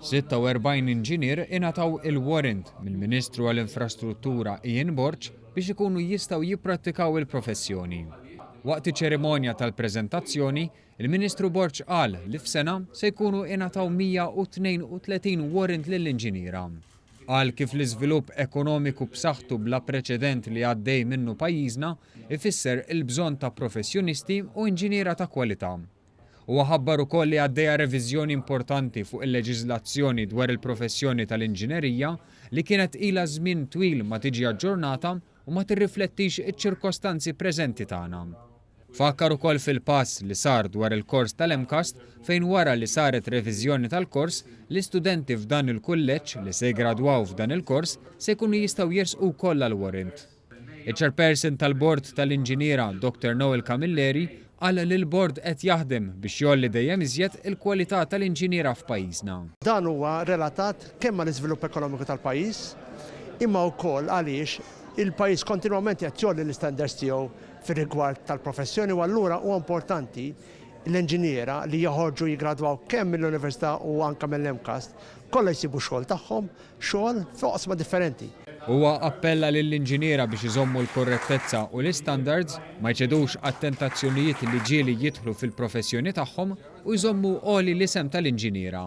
46 inġinier ingħataw il-warrant mill-Ministru għall-Infrastruttura Ian Borch biex ikunu jistgħu jipprattikaw il-professjoni. Waqt iċ-ċerimonja tal-preżentazzjoni, il-Ministru Borch qal li f'sena se jkunu ingħataw 132 warrant lill-inġiniera. Qal kif l-iżvilupp ekonomiku b'saħħtu bla preċedent li għaddej minnu pajjiżna ifisser il-bżonn ta' professjonisti u inġiniera ta' kwalità. U ħabbar ukoll li għaddejja reviżjoni importanti fuq il-leġiżlazzjoni dwar il-professjoni tal-inġinerija li kienet ilha żmien twil ma tiġi aġġornata u ma tirriflettix iċ-ċirkostanzi preżenti tagħna. Fakkar ukoll fil-pass li sar dwar il-kors tal-MCAST fejn wara li saret reviżjoni tal-kors, l-istudenti f'dan il-kulleġġ li se jgradwaw f'dan il-kors se jkunu jistgħu jersqu wkoll għall-warrant. Il-chairperson tal-Bord tal-Inġiniera Dr. Noel Camilleri qal li l-bord qed jaħdem biex jolli dejjem iżjed il-kwalità tal-inġiniera f'pajjiżna. Dan huwa relatat kemm mal-iżvilupp ekonomiku tal-pajjiż, imma wkoll għaliex il-pajjiż kontinwament qed jolli l-istandards tiegħu fir-rigward tal-professjoni u allura huwa importanti l-inġiniera li joħorġu jiggradwaw kemm mill-università u anke mill-MCAST kollha jsibu xogħol tagħhom xogħol f'oqsma differenti. Huwa appella lill-inġiniera biex iżommu l-korrettezza u l-istandards, ma jċedux għat-tentazzjonijiet li ġieli jidħlu fil-professjoni tagħhom u jżommu għoli l-isem tal-inġiniera.